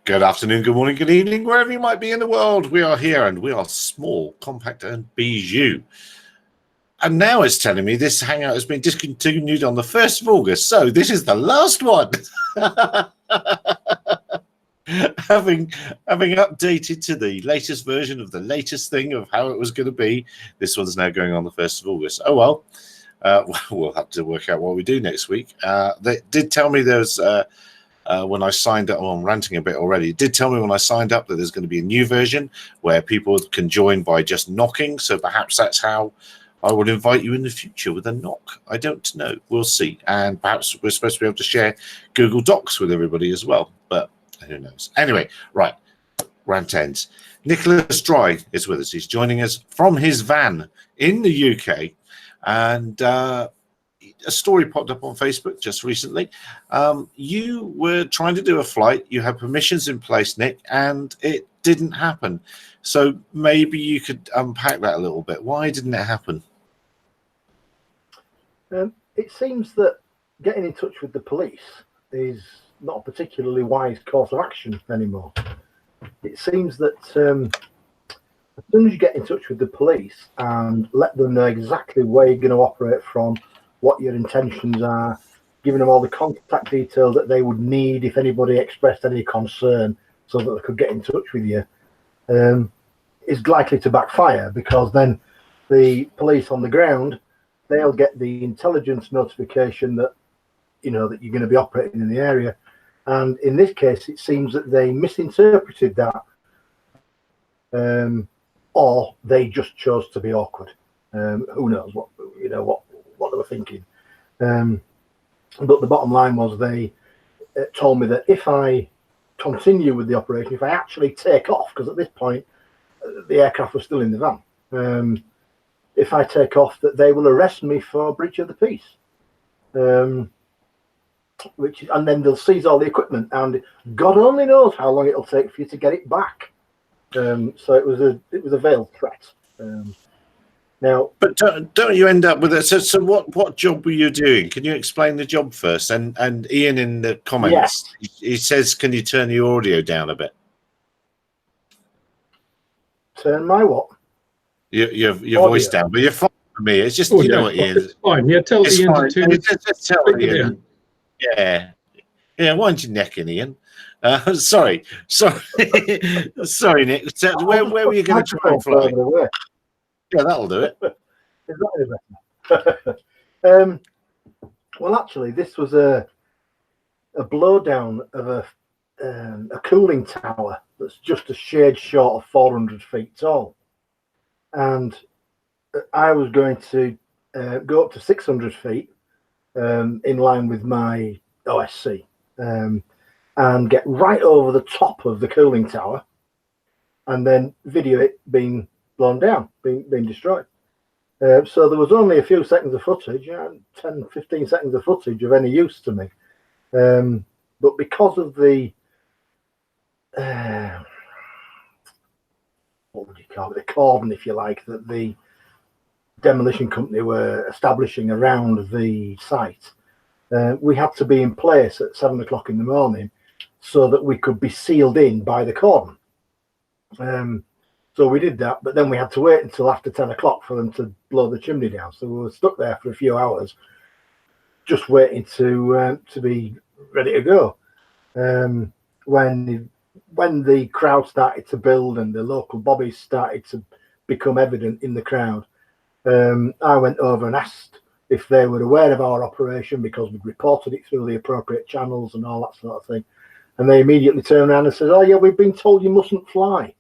Good afternoon, good morning, good evening, wherever you might be in the world. We are here and we are small, compact, and bijou. And now it's telling me this hangout has been discontinued on the 1st of August. So this is the last one. having updated to the latest version of the latest thing of how it was going to be, this one's now going on the 1st of August. Oh, well, we'll have to work out what we do next week. They did tell me there's... when I signed up, I'm ranting a bit already. It did tell me when I signed up that there's going to be a new version where people can join by just knocking. So perhaps that's how I will invite you in the future, with a knock. I don't know. We'll see. And perhaps we're supposed to be able to share Google Docs with everybody as well. But who knows? Anyway, right. Rant ends. Nicholas Dry is with us. He's joining us from his van in the UK. And a story popped up on Facebook just recently. You were trying to do a flight. You had permissions in place, Nick, and it didn't happen. So maybe you could unpack that a little bit. Why didn't it happen? It seems that getting in touch with the police is not a particularly wise course of action anymore. It seems that as soon as you get in touch with the police and let them know exactly where you're going to operate from, what your intentions are, giving them all the contact details that they would need if anybody expressed any concern so that they could get in touch with you, is likely to backfire, because then the police on the ground, they'll get the intelligence notification that, you know, that you're going to be operating in the area. And in this case, it seems that they misinterpreted that, or they just chose to be awkward. Who knows what they were thinking. But the bottom line was they told me that if I continue with the operation, if I actually take off, because at this point the aircraft was still in the van, if I take off, that they will arrest me for breach of the peace. And then they'll seize all the equipment, and God only knows how long it'll take for you to get it back. So it was a veiled threat. Now, but don't you end up with it? So what job were you doing? Can you explain the job first? And Ian in the comments, yes, he says, can you turn your audio down a bit? Turn my what? Your voice down, but you're fine for me. It's just, you know what, Ian? It's fine. Yeah, tell it's Ian fine. to turn it. Just tell Ian. Yeah. Why don't you neck in, Ian? Sorry, Nick. Where were you going to try and fly? Yeah, that'll do it. Is that any better? Well, actually, this was a blowdown of a cooling tower that's just a shade short of 400 feet tall, and I was going to go up to 600 feet in line with my OSC, and get right over the top of the cooling tower, and then video it being blown down, being destroyed. So there was only a few seconds of footage, 10, 15 seconds of footage of any use to me. But because of the, what would you call it, the cordon, if you like, that the demolition company were establishing around the site, we had to be in place at 7 o'clock in the morning so that we could be sealed in by the cordon. So we did that, but then we had to wait until after 10 o'clock for them to blow the chimney down. So we were stuck there for a few hours, just waiting to be ready to go. When the crowd started to build and the local bobbies started to become evident in the crowd, I went over and asked if they were aware of our operation, because we'd reported it through the appropriate channels and all that sort of thing. And they immediately turned around and said, "Oh yeah, we've been told you mustn't fly."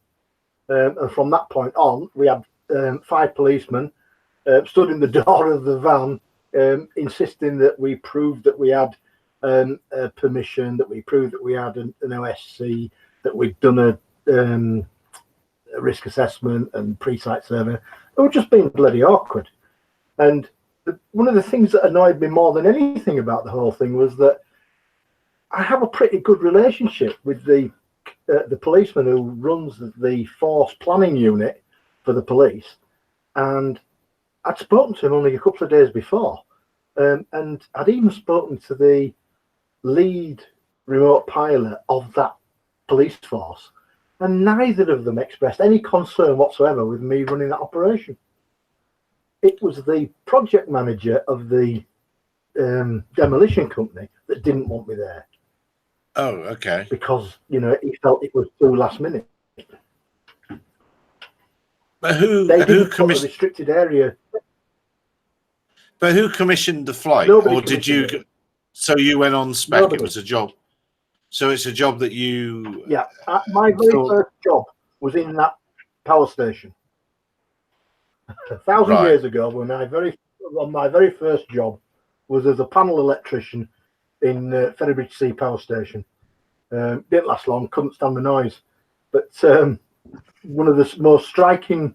And from that point on, we had 5 policemen stood in the door of the van, insisting that we proved that we had permission, that we proved that we had an OSC, that we'd done a risk assessment and pre-site survey. It was just being bloody awkward. And one of the things that annoyed me more than anything about the whole thing was that I have a pretty good relationship with the policeman who runs the force planning unit for the police, and I'd spoken to him only a couple of days before, and I'd even spoken to the lead remote pilot of that police force, and neither of them expressed any concern whatsoever with me running that operation. It was the project manager of the demolition company that didn't want me there. Oh, okay. Because, you know, he felt it was too last minute. But who commissioned? Restricted area. But who commissioned the flight, Nobody or did you? it. So you went on spec. Nobody. It was a job. So it's a job that you. Yeah, my very first job was in that power station. 1,000 years ago, when my very first job was as a panel electrician in Ferrybridge Sea Power Station. Didn't last long, couldn't stand the noise. But one of the most striking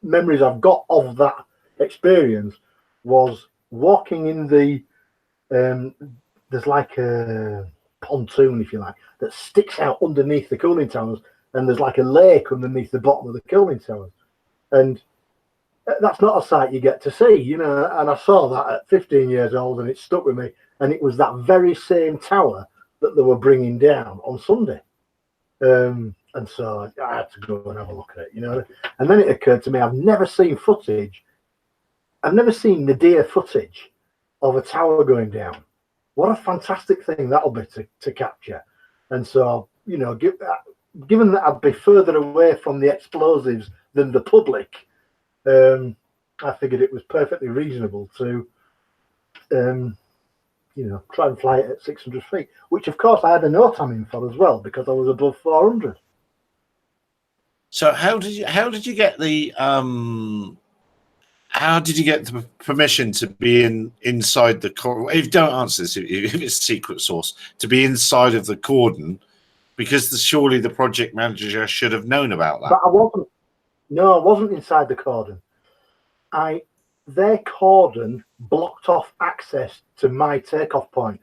memories I've got of that experience was walking in the there's like a pontoon, if you like, that sticks out underneath the cooling towers, and there's like a lake underneath the bottom of the cooling towers, and that's not a sight you get to see, you know. And I saw that at 15 years old, and it stuck with me. And it was that very same tower that they were bringing down on Sunday. And so I had to go and have a look at it, you know. And then it occurred to me, I've never seen footage. I've never seen Nadir footage of a tower going down. What a fantastic thing that'll be to capture. And so, you know, given that I'd be further away from the explosives than the public, I figured it was perfectly reasonable to, you know, try and fly it at 600 feet, which of course I had a NOTAM in for as well, because I was above 400. So how did you get the permission to be inside the cordon? If don't answer this, if it's secret source, to be inside of the cordon, because surely the project manager should have known about that. But I wasn't. No, I wasn't inside the cordon. Their cordon blocked off access to my takeoff point.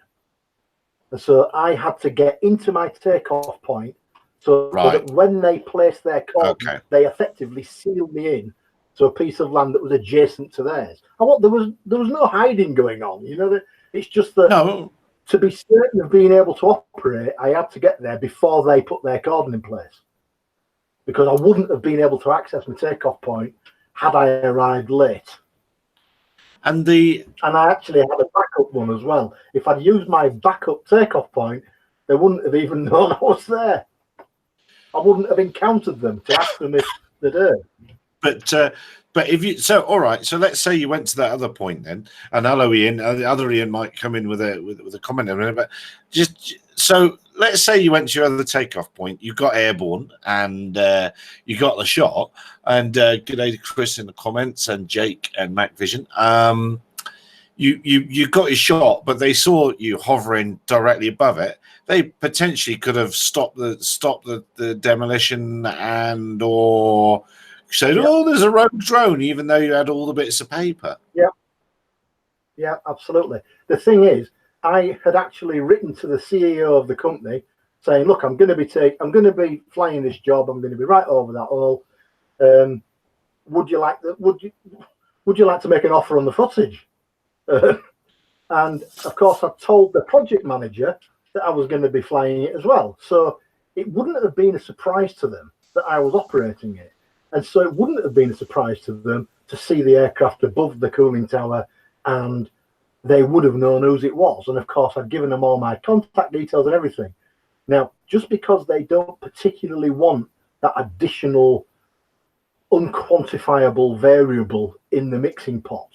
And so I had to get into my takeoff point so that when they placed their cordon, they effectively sealed me in to a piece of land that was adjacent to theirs. There was no hiding going on, you know. It's just that to be certain of being able to operate, I had to get there before they put their cordon in place, because I wouldn't have been able to access my takeoff point had I arrived late. And I actually had a backup one as well. If I'd used my backup takeoff point, they wouldn't have even known I was there. I wouldn't have encountered them to ask them if they're there. But if you all right, so let's say you went to that other point then, and hello Ian, the other Ian might come in with a comment in a minute, but just so let's say you went to your other takeoff point, you got airborne, and you got the shot. And good day to Chris in the comments, and Jake and MacVision. You got your shot, but they saw you hovering directly above it. They potentially could have stopped the demolition or said, "Oh, there's a rogue drone," even though you had all the bits of paper. Yeah, absolutely. The thing is, I had actually written to the CEO of the company saying, "Look, I'm going to be flying this job. I'm going to be right over that hole. Would you like to make an offer on the footage?" And of course, I told the project manager that I was going to be flying it as well. So it wouldn't have been a surprise to them that I was operating it. And so it wouldn't have been a surprise to them to see the aircraft above the cooling tower, and they would have known whose it was. And of course, I'd given them all my contact details and everything. Now, just because they don't particularly want that additional unquantifiable variable in the mixing pot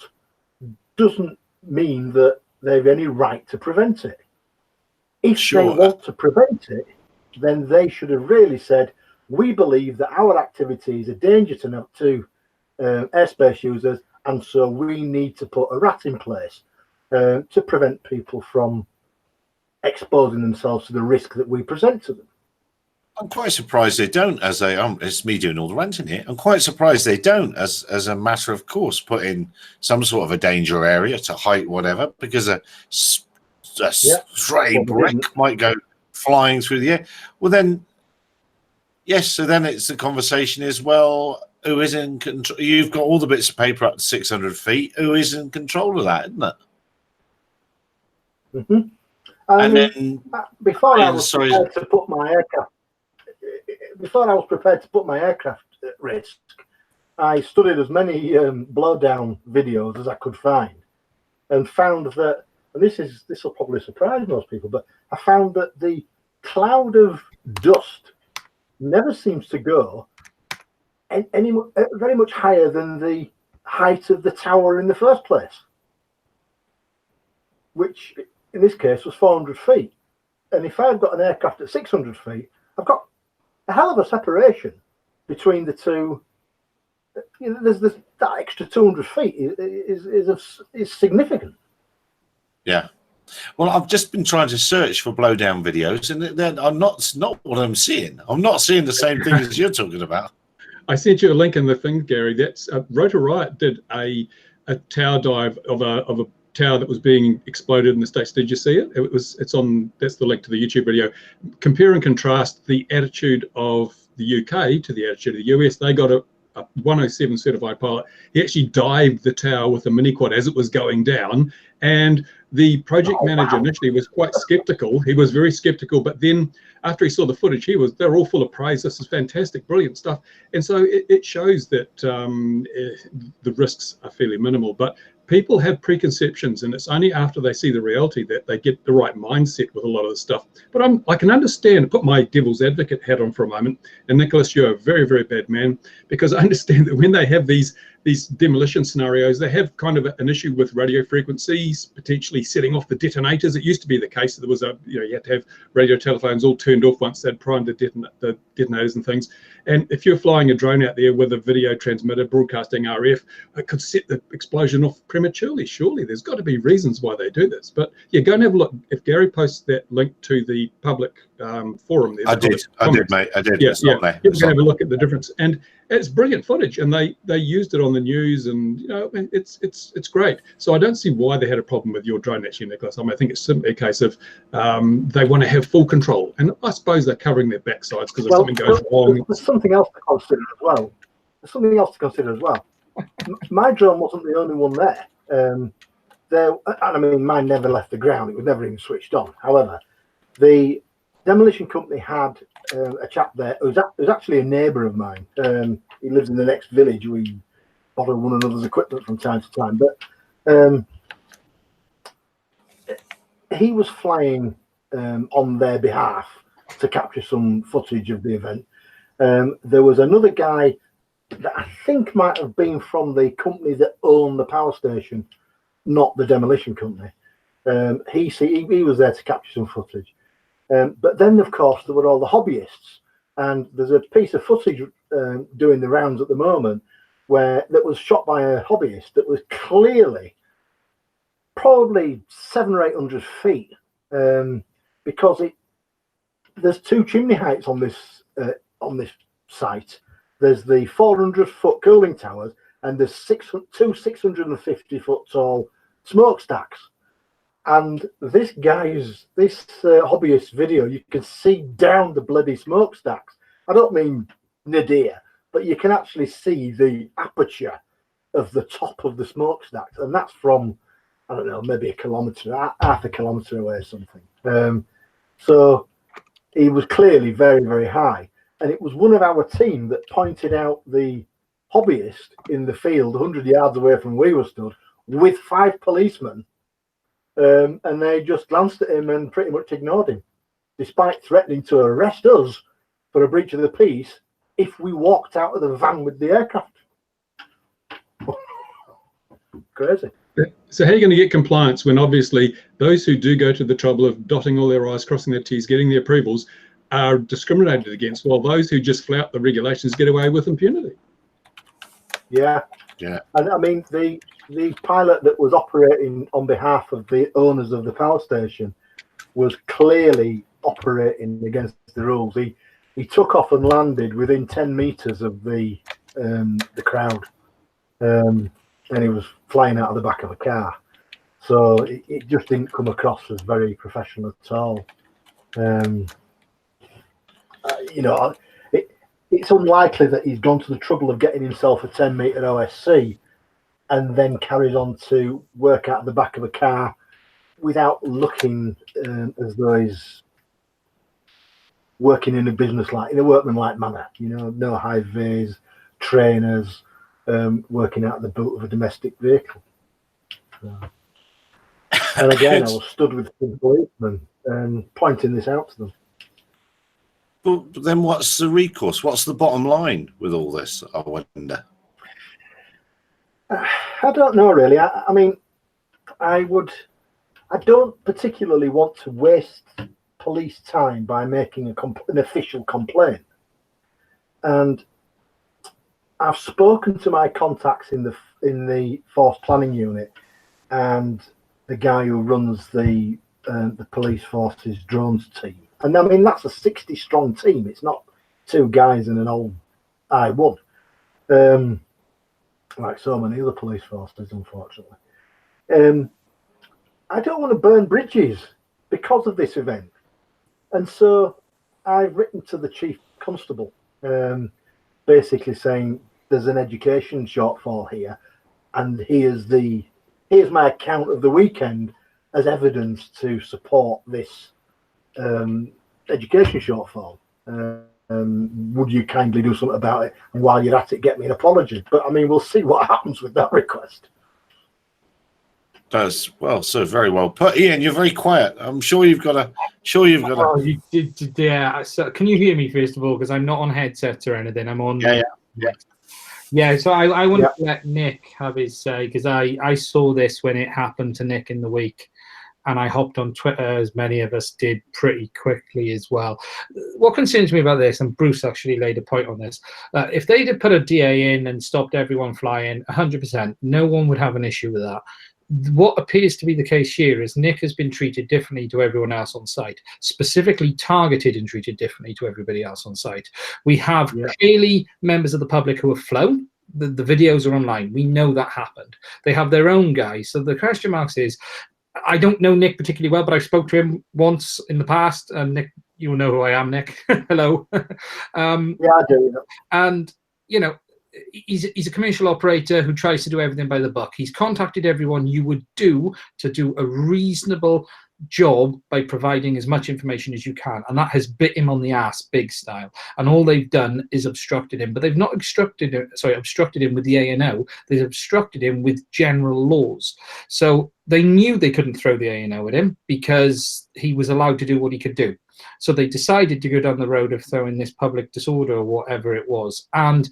doesn't mean that they've any right to prevent it. If they want to prevent it, then they should have really said, "We believe that our activity is a danger to airspace users, and so we need to put a RAT in place to prevent people from exposing themselves to the risk that we present to them." I'm quite surprised they don't, as it's me doing all the ranting here. I'm quite surprised they don't, as a matter of course, put in some sort of a danger area to height, whatever, because a stray brick might go flying through the air. Well, then, yes, so then it's the conversation is, well, who is in control? You've got all the bits of paper up to 600 feet. Who is in control of that, isn't it? Mm-hmm. Before I was prepared to put my aircraft, before I was prepared to put my aircraft at risk, I studied as many blowdown videos as I could find, and found that, and this will probably surprise most people, but I found that the cloud of dust never seems to go any very much higher than the height of the tower in the first place, which in this case was 400 feet. And if I've got an aircraft at 600 feet, I've got a hell of a separation between the two. You know, there's that extra 200 feet is significant. Yeah. Well, I've just been trying to search for blowdown videos, and I'm not what I'm seeing. I'm not seeing the same thing as you're talking about. I sent you a link in the thing, Gary. That's Rotor Riot did a tower dive of a tower that was being exploded in the States. Did you see it? It's on. That's the link to the YouTube video. Compare and contrast the attitude of the UK to the attitude of the US. They got a 107 certified pilot. He actually dived the tower with a mini quad as it was going down, and the project manager initially was quite skeptical. He was very skeptical, but then after he saw the footage, they're all full of praise. This is fantastic, brilliant stuff. And so it shows that the risks are fairly minimal, but people have preconceptions, and it's only after they see the reality that they get the right mindset with a lot of this stuff. But I can understand, put my devil's advocate hat on for a moment, and Nicholas, you're a very, very bad man, because I understand that when they have these demolition scenarios, they have kind of an issue with radio frequencies, potentially setting off the detonators. It used to be the case that there was you had to have radio telephones all turned off once they'd primed the detonators and things. And if you're flying a drone out there with a video transmitter broadcasting RF, it could set the explosion off prematurely. Surely there's got to be reasons why they do this. But yeah, go and have a look. If Gary posts that link to the public forum, I did, mate. I did. Yeah, it's not there. You can have a look at the difference, and it's brilliant footage. And they used it on the news, and it's great. So I don't see why they had a problem with your drone, actually, Nicholas. I think it's simply a case of they want to have full control, and I suppose they're covering their backsides because if something goes wrong. There's something else to consider as well. My drone wasn't the only one there. And I mean, mine never left the ground. It was never even switched on. However, the demolition company had a chap there who was actually a neighbour of mine. He lives in the next village. We borrow one another's equipment from time to time. But he was flying on their behalf to capture some footage of the event. There was another guy that I think might have been from the company that owned the power station, not the demolition company. He was there to capture some footage. But then, of course, there were all the hobbyists. And there's a piece of footage doing the rounds at the moment that was shot by a hobbyist that was clearly probably 700 or 800 feet, because there's two chimney heights on this site. There's the 400-foot cooling towers, and there's two 650-foot tall smokestacks. And this hobbyist video, you can see down the bloody smokestacks. I don't mean nadir, but you can actually see the aperture of the top of the smokestacks, and that's from, I don't know, maybe half a kilometre away or something. So he was clearly very, very high. And it was one of our team that pointed out the hobbyist in the field 100 yards away from where we were stood with 5 policemen. And they just glanced at him and pretty much ignored him, despite threatening to arrest us for a breach of the peace if we walked out of the van with the aircraft. Crazy. So how are you going to get compliance when obviously those who do go to the trouble of dotting all their I's, crossing their T's, getting the approvals are discriminated against, while those who just flout the regulations get away with impunity? Yeah. And I mean, the pilot that was operating on behalf of the owners of the power station was clearly operating against the rules. He took off and landed within 10 meters of the crowd, and he was flying out of the back of a car. So it just didn't come across as very professional at all. It's unlikely that he's gone to the trouble of getting himself a 10-meter OSC and then carries on to work out the back of a car without looking as though he's working in a business like in a workman-like manner. You know, no high vis, trainers, working out the boot of a domestic vehicle. So. And again, I was stood with some policemen pointing this out to them. But then what's the recourse? What's the bottom line with all this, I wonder? I don't know, really. I mean, I don't particularly want to waste police time by making an official complaint. And I've spoken to my contacts in the force planning unit and the guy who runs the police force's drones team. And I mean, that's a 60-strong team. It's not two guys and an old I1, like so many other police forces, unfortunately. I don't want to burn bridges because of this event. And so I've written to the chief constable, basically saying there's an education shortfall here, and here's my account of the weekend as evidence to support this education shortfall. Would you kindly do something about it? And while you're at it, get me an apology. But I mean, we'll see what happens with that request. That's so very well put. Ian, you're very quiet. I'm sure you've got a. Oh, you did, yeah. So, can you hear me first of all? Because I'm not on headsets or anything. I'm on. Yeah. So I want to let Nick have his say, because I saw this when it happened to Nick in the week, and I hopped on Twitter, as many of us did, pretty quickly as well. What concerns me about this, and Bruce actually laid a point on this, if they'd have put a DA in and stopped everyone flying, 100%, no one would have an issue with that. What appears to be the case here is Nick has been treated differently to everyone else on site, specifically targeted and treated differently to everybody else on site. We have clearly members of the public who have flown. The videos are online. We know that happened. They have their own guys. So the question marks is, I don't know Nick particularly well, but I spoke to him once in the past. And Nick, you'll know who I am, Nick. Hello. Yeah, I do. And, you know, he's a commercial operator who tries to do everything by the book. He's contacted everyone you would do to do a reasonable job by providing as much information as you can, and that has bit him on the ass big style. And all they've done is obstructed him, but they've not obstructed him with the ANO. They've obstructed him with general laws. So they knew they couldn't throw the ANO at him because he was allowed to do what he could do. So they decided to go down the road of throwing this public disorder or whatever it was. And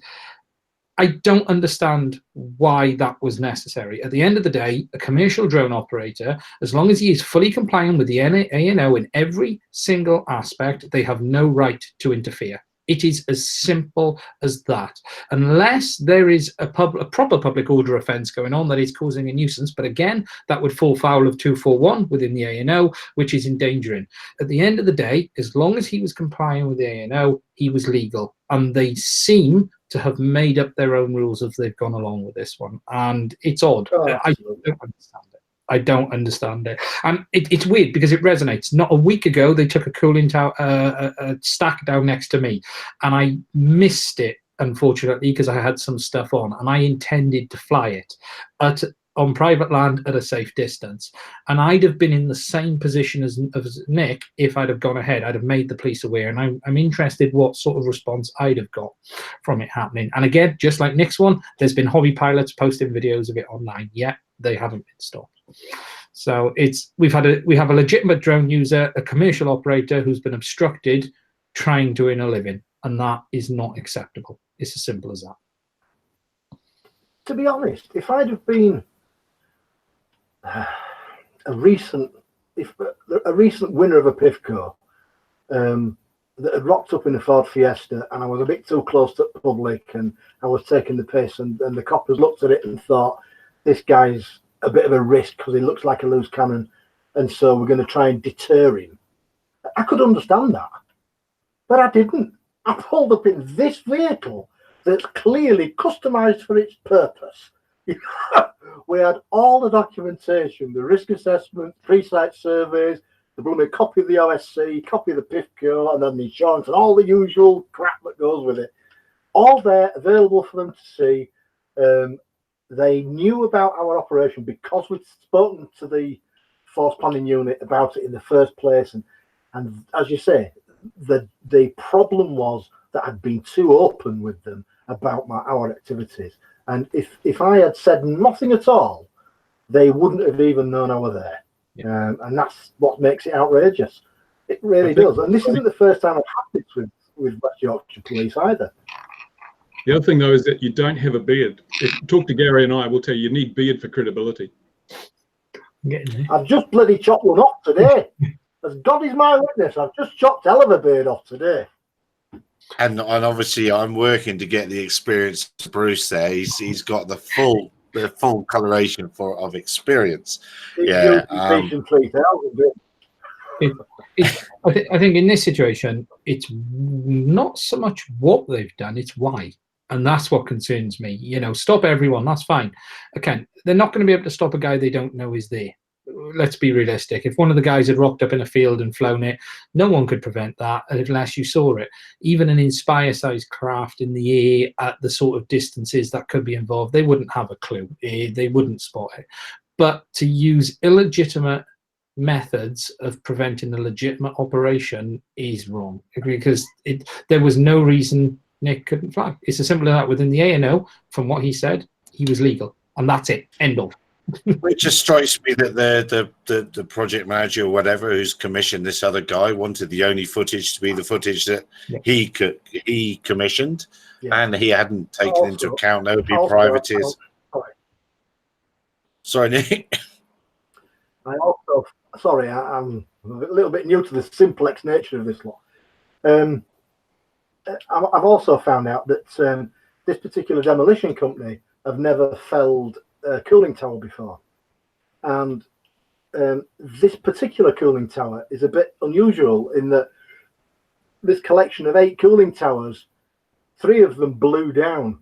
I don't understand why that was necessary. At the end of the day, a commercial drone operator, as long as he is fully compliant with the ANO in every single aspect, they have no right to interfere. It is as simple as that. Unless there is a proper public order offence going on that is causing a nuisance, but again, that would fall foul of 241 within the ANO, which is endangering. At the end of the day, as long as he was compliant with the ANO, he was legal. And they seem to have made up their own rules as they've gone along with this one. And it's odd. I don't understand it. I don't understand it. And it's weird because it resonates. Not a week ago, they took a cooling tower, a stack down next to me, and I missed it, unfortunately, because I had some stuff on, and I intended to fly it on private land at a safe distance. And I'd have been in the same position as Nick if I'd have gone ahead. I'd have made the police aware, and I'm interested what sort of response I'd have got from it happening. And again, just like Nick's one, there's been hobby pilots posting videos of it online. Yet they haven't been stopped. So we have a legitimate drone user, a commercial operator who's been obstructed trying to earn a living, and that is not acceptable. It's as simple as that. To be honest, if I'd have been a recent winner of a PIFCO that had rocked up in a Ford Fiesta, and I was a bit too close to the public, and I was taking the piss, and the coppers looked at it and thought, this guy's a bit of a risk because he looks like a loose cannon, and so we're going to try and deter him. I could understand that, but I didn't. I pulled up in this vehicle that's clearly customized for its purpose. We had all the documentation, the risk assessment, pre-site surveys, the blooming copy of the OSC, copy of the PIFCO, and then the insurance and all the usual crap that goes with it. All there, available for them to see. They knew about our operation because we'd spoken to the force planning unit about it in the first place. And as you say, the problem was that I'd been too open with them about our activities, and if I had said nothing at all, they wouldn't have even known I were there. Yeah. And that's what makes it outrageous. It really does. And this isn't the first time I've had this with West Yorkshire Police either. The other thing, though, is that you don't have a beard. If you talk to Gary and I, we'll tell you need beard for credibility. I've just bloody chopped one off today. As God is my witness, I've just chopped hell of a beard off today. And obviously, I'm working to get the experience to Bruce there. He's got the full coloration of experience. Yeah. I think in this situation, it's not so much what they've done, it's why. And that's what concerns me. You know, stop everyone, that's fine. Okay, they're not going to be able to stop a guy they don't know is there. Let's be realistic. If one of the guys had rocked up in a field and flown it, no one could prevent that unless you saw it. Even an Inspire-sized craft in the air at the sort of distances that could be involved, they wouldn't have a clue. They wouldn't spot it. But to use illegitimate methods of preventing the legitimate operation is wrong, because there was no reason Nick couldn't fly. It's as simple as that. Within the A&O, from what he said, he was legal, and that's it. End of. It just strikes me that the project manager or whatever who's commissioned this other guy wanted the only footage to be the footage that he commissioned, and he hadn't taken into account no privateers. Sorry, Nick. I'm a little bit new to the simplex nature of this lot. I've also found out that this particular demolition company have never felled a cooling tower before, and this particular cooling tower is a bit unusual in that this collection of 8 cooling towers, 3 of them blew down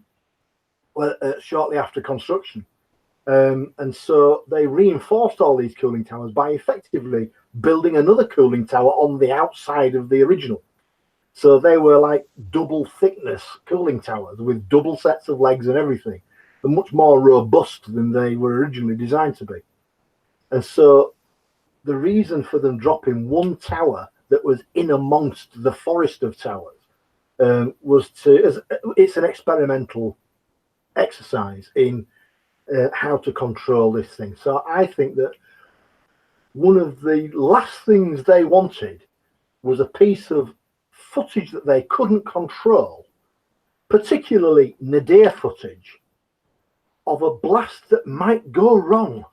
shortly after construction. And so they reinforced all these cooling towers by effectively building another cooling tower on the outside of the original. So they were like double thickness cooling towers with double sets of legs and everything, and much more robust than they were originally designed to be. And so the reason for them dropping one tower that was in amongst the forest of towers was it's an experimental exercise in how to control this thing. So I think that one of the last things they wanted was a piece of footage that they couldn't control, particularly nadir footage of a blast that might go wrong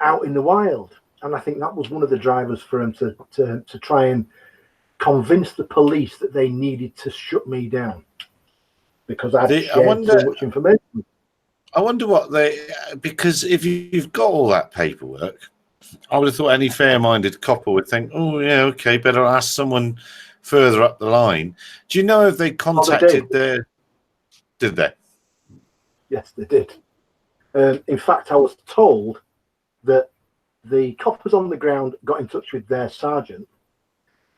out in the wild. And I think that was one of the drivers for him to try and convince the police that they needed to shut me down, because I'd shared so much information. I wonder what because if you've got all that paperwork, I would have thought any fair-minded copper would think, oh, yeah, okay, better ask someone further up the line. Do you know if they contacted Did they? Yes, they did. In fact, I was told that the coppers on the ground got in touch with their sergeant,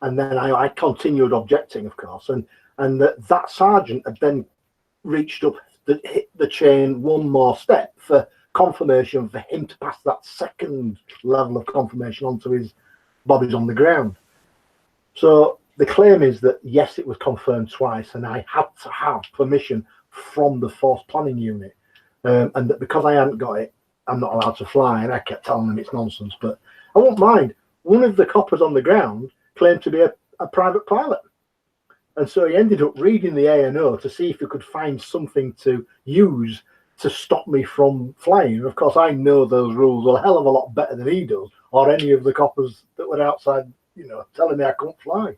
and then I continued objecting, of course, and that sergeant had then reached up the chain one more step for confirmation for him to pass that second level of confirmation onto his bobbies on the ground. So the claim is that, yes, it was confirmed twice, and I had to have permission from the force planning unit, and that because I hadn't got it, I'm not allowed to fly. And I kept telling them it's nonsense, but I won't mind. One of the coppers on the ground claimed to be a private pilot, and so he ended up reading the A&O to see if he could find something to use to stop me from flying. Of course, I know those rules a hell of a lot better than he does, or any of the coppers that were outside, telling me I couldn't fly.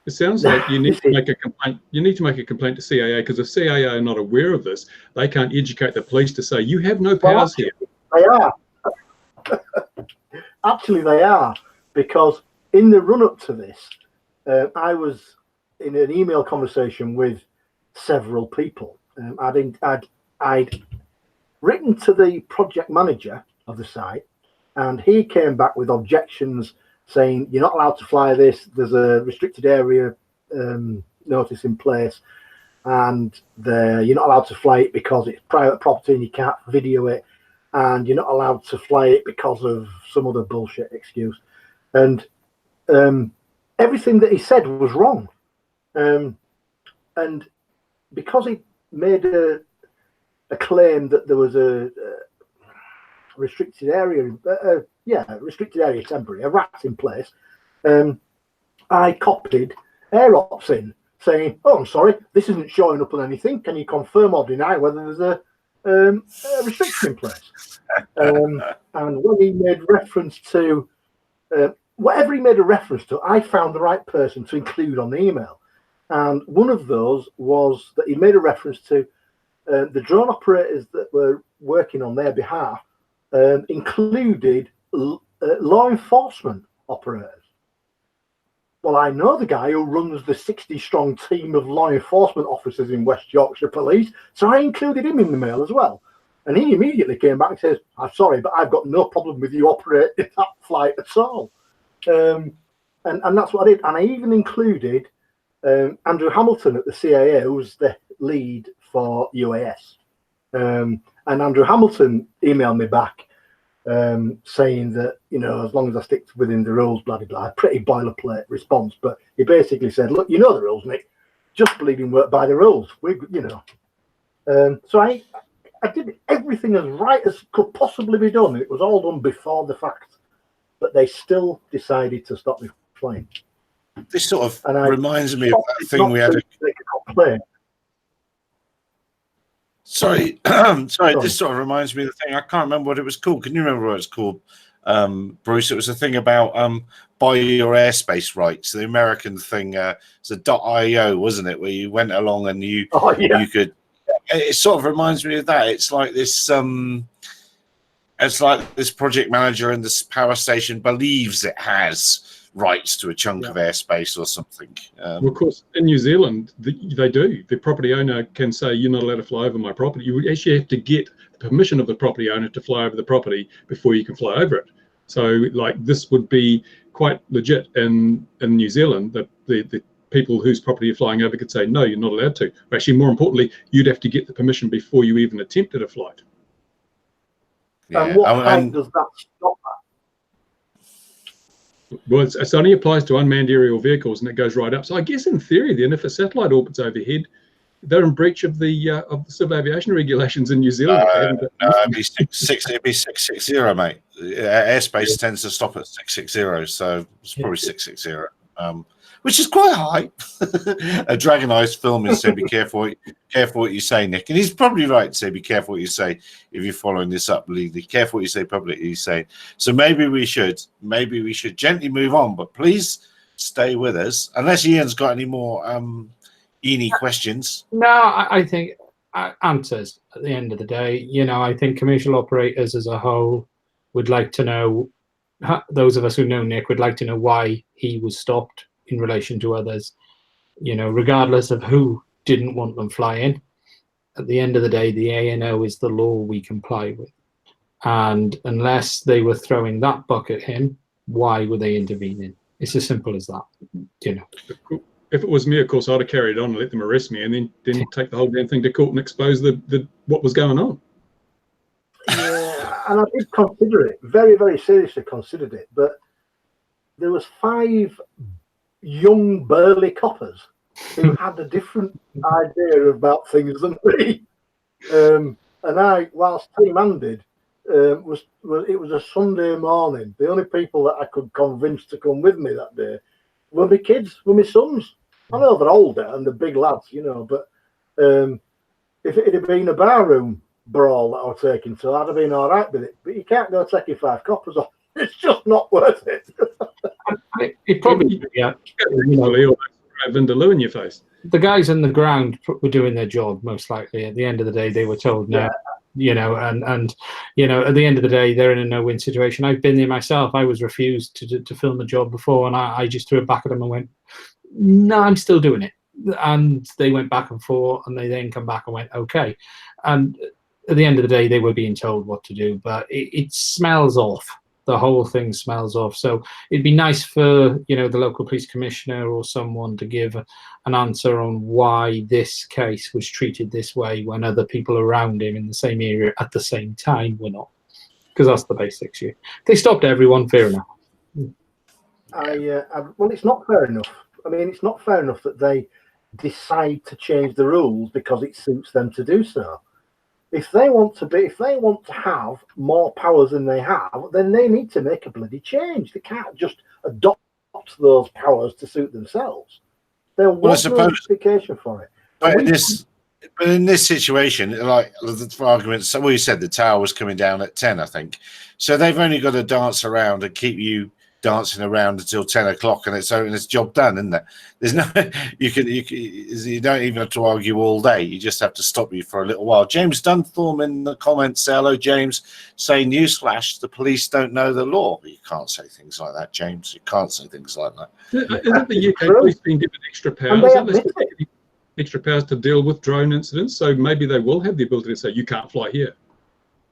It sounds like you need to make a complaint. You need to make a complaint to CAA, because if CAA are not aware of this, they can't educate the police to say you have no powers here. They are. Actually, they are, because in the run-up to this, I was in an email conversation with several people. I'd written to the project manager of the site, and he came back with objections saying, you're not allowed to fly this, there's a restricted area notice in place, and you're not allowed to fly it because it's private property and you can't video it, and you're not allowed to fly it because of some other bullshit excuse. And everything that he said was wrong. And because he made a claim that there was a restricted area, restricted area temporary, a rat in place, I copied air ops in saying, "Oh, I'm sorry, this isn't showing up on anything. Can you confirm or deny whether there's a restriction in place?" And when he made reference to whatever he made a reference to, I found the right person to include on the email. And one of those was that he made a reference to the drone operators that were working on their behalf included law enforcement operators. Well, I know the guy who runs the 60-strong team of law enforcement officers in West Yorkshire Police, so I included him in the mail as well. And he immediately came back and says, "I'm sorry, but I've got no problem with you operating that flight at all." And that's what I did. And I even included Andrew Hamilton at the CAA, who's the lead for UAS. And Andrew Hamilton emailed me back saying that, you know, as long as I stick within the rules, blah, blah, blah, pretty boilerplate response. But he basically said, "Look, you know the rules, Nick. Just bleeding work by the rules." So I did everything as right as could possibly be done. It was all done before the fact. But they still decided to stop me flying. This sort of reminds me of that thing we had. Sorry, this sort of reminds me of the thing. I can't remember what it was called. Can you remember what it was called, Bruce? It was a thing about buy your airspace rights. The American thing, it's a .io, wasn't it? Where you went along and you could. It sort of reminds me of that. It's like this. It's like this project manager in this power station believes it has rights to a chunk of airspace or something. Well, of course, in New Zealand, they do. The property owner can say, "You're not allowed to fly over my property." You actually have to get the permission of the property owner to fly over the property before you can fly over it. So, like, this would be quite legit in New Zealand, that the people whose property you're flying over could say, "No, you're not allowed to." Or actually, more importantly, you'd have to get the permission before you even attempted a flight. Yeah. And what height does that stop at? Well, it only applies to unmanned aerial vehicles, and it goes right up. So I guess in theory, then, if a satellite orbits overhead, they're in breach of the civil aviation regulations in New Zealand. It'd be 660, mate. Airspace tends to stop at 660, so it's probably 660, which is quite high. A Dragonized film is saying, "Be careful what you say, Nick," and he's probably right to say, "Be careful what you say if you're following this up legally. Careful what you say publicly." He's saying, so maybe we should gently move on, but please stay with us, unless Ian's got any more Eni questions. No, I think answers at the end of the day. You know, I think commercial operators as a whole would like to know. Those of us who know Nick would like to know why he was stopped in relation to others, you know, regardless of who didn't want them flying. At the end of the day, the ANO is the law we comply with. And unless they were throwing that buck at him, why were they intervening? It's as simple as that, you know. If it was me, of course, I'd have carried on and let them arrest me and then take the whole damn thing to court and expose what was going on. Yeah, and I did consider it, very, very seriously considered it, but there was 5 young burly coppers who had a different idea about things than me, and I, whilst team did, it was a Sunday morning. The only people that I could convince to come with me that day were my kids, were my sons. I know they're older and they're big lads, you know, but if it had been a barroom brawl that I was taking to, I'd have been all right with it. But you can't go taking 5 coppers off. It's just not worth it. It probably, yeah. Vindaloo in your face. The guys on the ground were doing their job, most likely. At the end of the day, they were told no. Yeah. You know, and you know, at the end of the day, they're in a no-win situation. I've been there myself. I was refused to film a job before, and I just threw it back at them and went, "No, I'm still doing it." And they went back and forth, and they then come back and went, "Okay." And at the end of the day, they were being told what to do, but it smells off. The whole thing smells off. So it'd be nice for, you know, the local police commissioner or someone to give an answer on why this case was treated this way when other people around him in the same area at the same time were not. Because that's the basics here. They stopped everyone, fair enough. Well, it's not fair enough. I mean, it's not fair enough that they decide to change the rules because it suits them to do so. If they want to have more powers than they have, then they need to make a bloody change. They can't just adopt those powers to suit themselves. They'll want no justification for it. But in this situation, like for argument's, well, you said the tower was coming down at 10, I think. So they've only got to dance around and keep you dancing around until 10 o'clock, and it's job done, isn't it? There's no you don't even have to argue all day. You just have to stop you for a little while. James Dunthorne in the comments, hello James, saying newsflash, the police don't know the law. You can't say things like that, James. You can't say things like that. Isn't the UK police being given extra powers? Extra powers to deal with drone incidents, so maybe they will have the ability to say you can't fly here.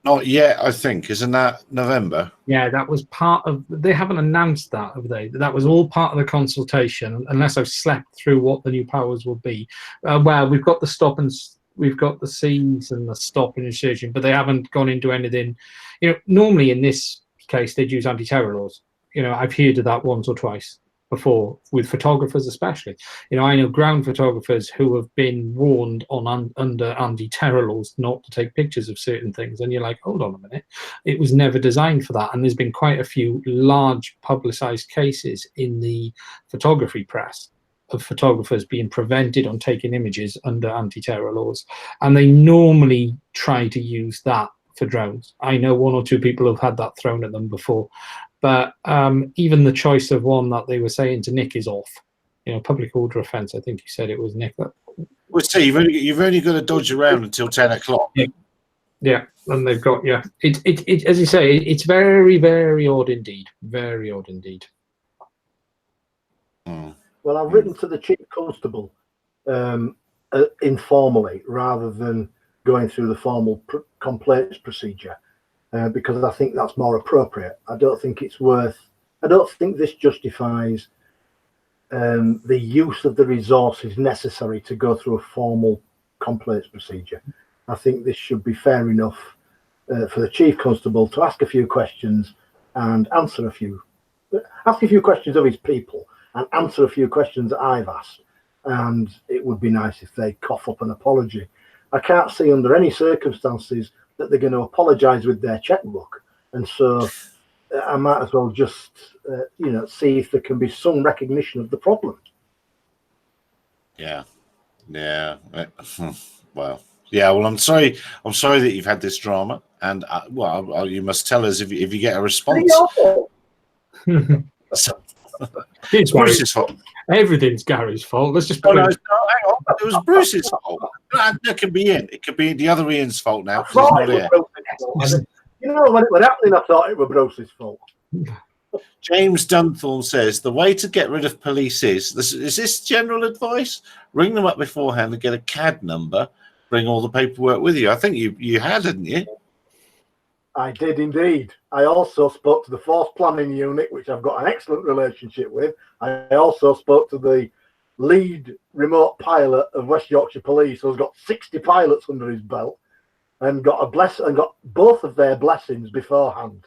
Not yet, I think. Isn't that November? Yeah, that was part of. They haven't announced that, have they? That was all part of the consultation. Unless I've slept through what the new powers will be. Well, we've got the stop and we've got the seize and the stop and insertion, but they haven't gone into anything. You know, normally in this case they'd use anti-terror laws. You know, I've heard of that once or twice before, with photographers especially. You know, I know ground photographers who have been warned under anti-terror laws not to take pictures of certain things, and you're like, hold on a minute, it was never designed for that. And there's been quite a few large publicized cases in the photography press of photographers being prevented on taking images under anti-terror laws, and they normally try to use that for drones. I know one or two people have had that thrown at them before. But even the choice of one that they were saying to nick is off. You know, public order offence, I think you said it was nick. Well, see, you've only got to dodge around until 10 o'clock. Yeah, and they've got, yeah. It as you say, it's very, very odd indeed. Very odd indeed. Well, I've written to the Chief Constable informally rather than going through the formal complaints procedure. Because I think that's more appropriate. I don't think this justifies the use of the resources necessary to go through a formal complaints procedure. I think this should be fair enough for the Chief Constable to ask a few questions and ask a few questions of his people and answer a few questions that I've asked. And it would be nice if they cough up an apology. I can't see under any circumstances that they're going to apologise with their checkbook, and so I might as well just see if there can be some recognition of the problem. Yeah. Well, I'm sorry that you've had this drama, and you must tell us if you get a response. It's Bruce's fault. Everything's Gary's fault. Let's just. Hang on. It was Bruce's fault. That can be Ian. It could be the other Ian's fault now. You know, when it was happening, I thought it was Bruce's fault. James Dunthorne says the way to get rid of police is this general advice? Ring them up beforehand and get a CAD number. Bring all the paperwork with you. I think you had, didn't you? I did indeed. I also spoke to the Force Planning Unit, which I've got an excellent relationship with. I also spoke to the lead remote pilot of West Yorkshire Police, who's got 60 pilots under his belt, and got both of their blessings beforehand.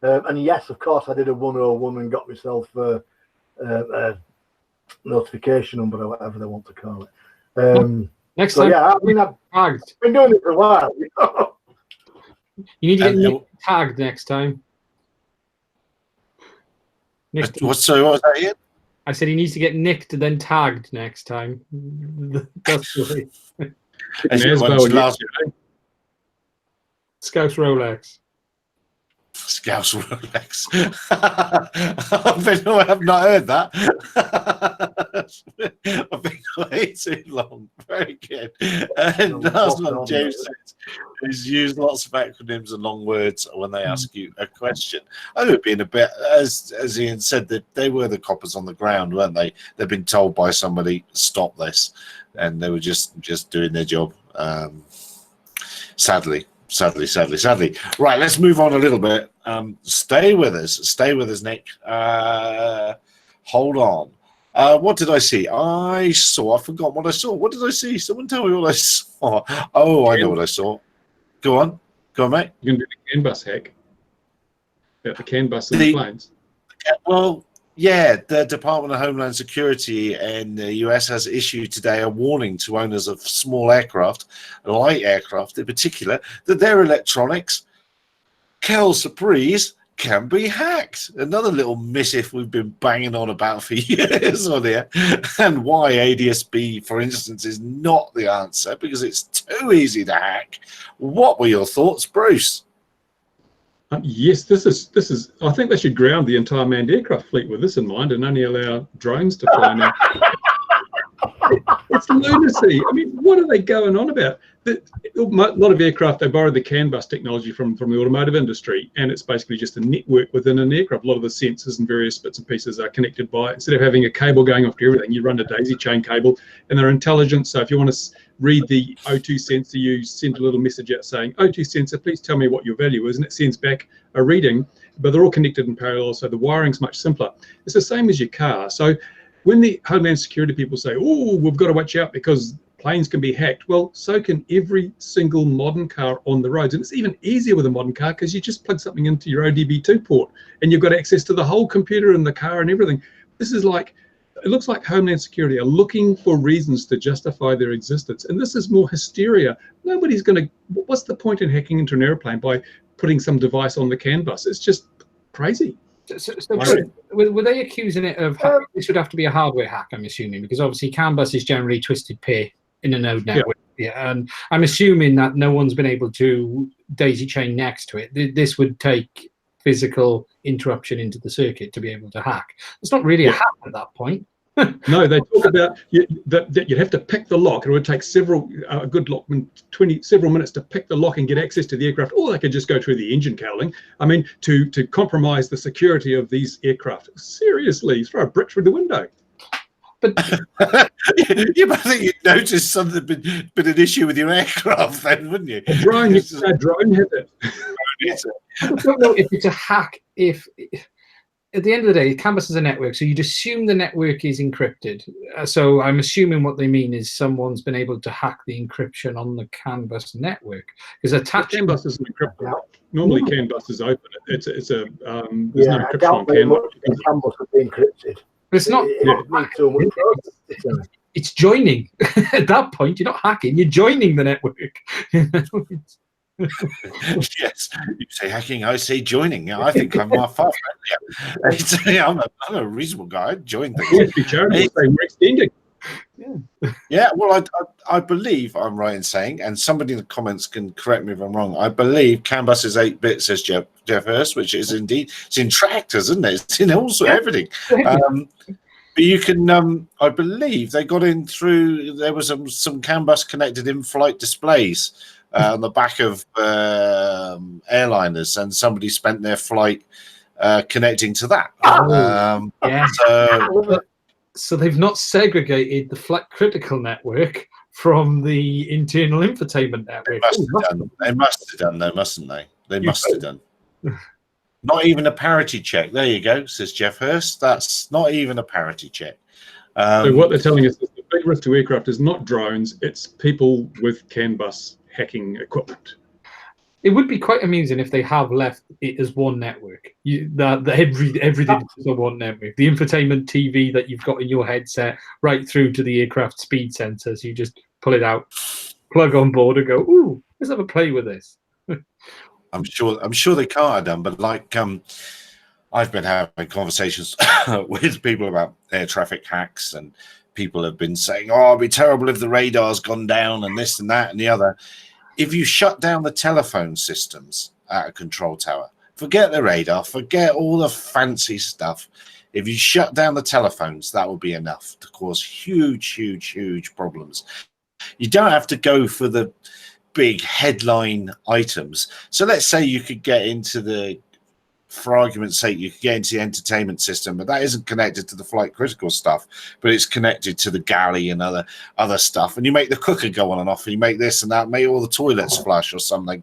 And yes, of course, I did a 101 and got myself a notification number or whatever they want to call it. Next time, I've been doing it for a while. You know? You need to get tagged next time. What was that, Ian? I said he needs to get nicked and then tagged next time. That's the way. Scouse Rolex. Scouse Rolex. I have not heard that. I've been way too long. Very good. And that's what James says. He's used lots of acronyms and long words when they ask you a question. I would have been a bit, as Ian said, that they were the coppers on the ground, weren't they? They've been told by somebody, stop this, and they were just doing their job. Sadly. Right, let's move on a little bit. Stay with us, Nick. Hold on. What did I see? I forgot what I saw. What did I see? Someone tell me what I saw. Oh, I know what I saw. Go on, mate. You can do the CAN bus hack. About the CAN bus and the planes. Well, Yeah, the Department of Homeland Security in the US has issued today a warning to owners of small aircraft, light aircraft in particular, that their electronics, quelle surprise, can be hacked. Another little missive we've been banging on about for years on here, and why ADSB, for instance, is not the answer, because it's too easy to hack. What were your thoughts, Bruce? Yes, this is. I think they should ground the entire manned aircraft fleet with this in mind, and only allow drones to fly now. It's lunacy. I mean, what are they going on about? A lot of aircraft, they borrowed the CAN bus technology from the automotive industry, and it's basically just a network within an aircraft. A lot of the sensors and various bits and pieces are connected by, instead of having a cable going off to everything, you run a daisy chain cable, and they're intelligent. So if you want to read the O2 sensor, you send a little message out saying, O2 sensor, please tell me what your value is, and it sends back a reading, but they're all connected in parallel, so the wiring's much simpler. It's the same as your car. So when the Homeland Security people say, oh, we've got to watch out because planes can be hacked, well, so can every single modern car on the roads. And it's even easier with a modern car because you just plug something into your ODB2 port and you've got access to the whole computer in the car and everything. This is like, it looks like Homeland Security are looking for reasons to justify their existence. And this is more hysteria. Nobody's going to, what's the point in hacking into an airplane by putting some device on the CAN bus? It's just crazy. So were they accusing it of this would have to be a hardware hack, I'm assuming, because obviously CAN bus is generally twisted pair in a node network. Yeah, and I'm assuming that no one's been able to daisy chain next to it. This would take physical interruption into the circuit to be able to hack. It's not really a hack at that point. No, they talk about that you'd have to pick the lock. It would take several several minutes to pick the lock and get access to the aircraft, or they could just go through the engine cowling. I mean, to compromise the security of these aircraft. Seriously, throw a brick through the window. But yeah, but I think you'd notice something been an issue with your aircraft then, wouldn't you? A drone has it. I don't know if it's a hack. If at the end of the day, CAN bus is a network, so you'd assume the network is encrypted. So I'm assuming what they mean is someone's been able to hack the encryption on the CAN bus network. Because CAN bus isn't encrypted. Normally, CAN bus is open. It's a there's no I encryption doubt on CAN bus. the CAN bus would be encrypted. It's not. It's joining. At that point, you're not hacking. You're joining the network. Yes, you say hacking, I say joining. I think I'm my far friendlier. I'm a reasonable guy. I join things. We're extending. Yeah, well, I believe I'm right in saying, and somebody in the comments can correct me if I'm wrong. I believe CAN bus is 8-bit, says Jeff Hurst, which is indeed, it's in tractors, isn't it? It's in also everything. But you can, I believe they got in through, there was some CAN bus connected in-flight displays on the back of airliners, and somebody spent their flight connecting to that. So they've not segregated the flight critical network from the internal infotainment network. They must have done, though, mustn't they? They must have done. Not even a parity check. There you go, says Jeff Hurst. That's not even a parity check. So what they're telling us is the big risk to aircraft is not drones, it's people with CAN bus hacking equipment. It would be quite amusing if they have left it as one network. Everything is on one network. The infotainment TV that you've got in your headset, right through to the aircraft speed sensors. You just pull it out, plug on board, and go, "Ooh, let's have a play with this." I'm sure they can't have done, but like I've been having conversations with people about air traffic hacks, and people have been saying, "Oh, it'd be terrible if the radar's gone down and this and that and the other." If you shut down the telephone systems at a control tower, forget the radar, forget all the fancy stuff. If you shut down the telephones, that will be enough to cause huge, huge, huge problems. You don't have to go for the big headline items. So let's say you could get into the, for argument's sake, you could get into the entertainment system, but that isn't connected to the flight critical stuff, but it's connected to the galley and other stuff. And you make the cooker go on and off, and you make this and that, make all the toilets flush or something.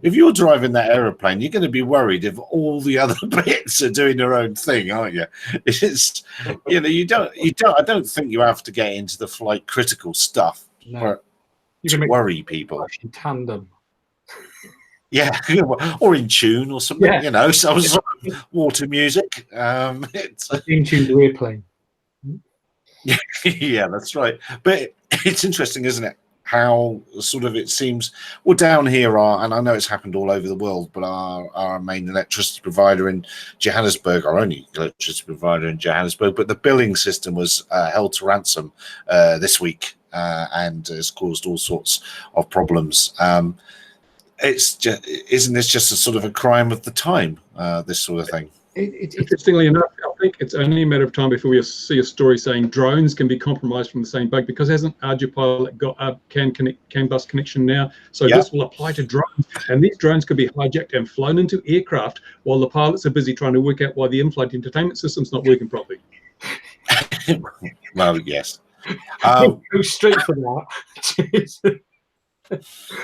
If you're driving that aeroplane, you're going to be worried if all the other bits are doing their own thing, aren't you? It's, you know, I don't think you have to get into the flight critical stuff. No. To worry people in tandem. Yeah, or in tune or something, Yeah. you know, some sort of water music. It's In tune to airplane. yeah, that's right. But it's interesting, isn't it? How sort of it seems. Well, down here are, and I know it's happened all over the world, but our main electricity provider in Johannesburg, our only electricity provider in Johannesburg, but the billing system was held to ransom this week and has caused all sorts of problems. It's just, isn't this just a sort of a crime of the time? This sort of thing. Interestingly enough, I think it's only a matter of time before we see a story saying drones can be compromised from the same bug, because hasn't ArduPilot got a CAN bus connection now? So this will apply to drones, and these drones could be hijacked and flown into aircraft while the pilots are busy trying to work out why the in-flight entertainment system's not working properly. Well, yes. Go straight for that.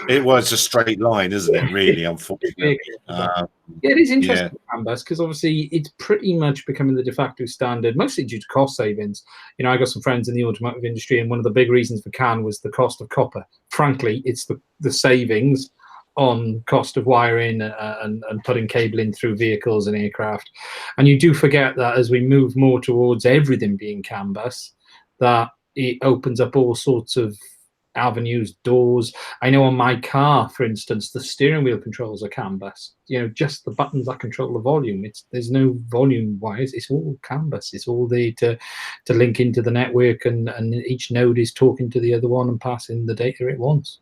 It was a straight line, isn't it? Really, unfortunately. Yeah, it is interesting, CAN bus, because obviously it's pretty much becoming the de facto standard, mostly due to cost savings. You know, I got some friends in the automotive industry, and one of the big reasons for CAN was the cost of copper. Frankly, it's the savings on cost of wiring and putting cable in through vehicles and aircraft. And you do forget that as we move more towards everything being CAN bus, that it opens up all sorts of avenues, doors. I know on my car, for instance, the steering wheel controls are CAN bus. You know, just the buttons that control the volume. There's no volume wires. It's all CAN bus. It's all there to link into the network, and each node is talking to the other one and passing the data it wants.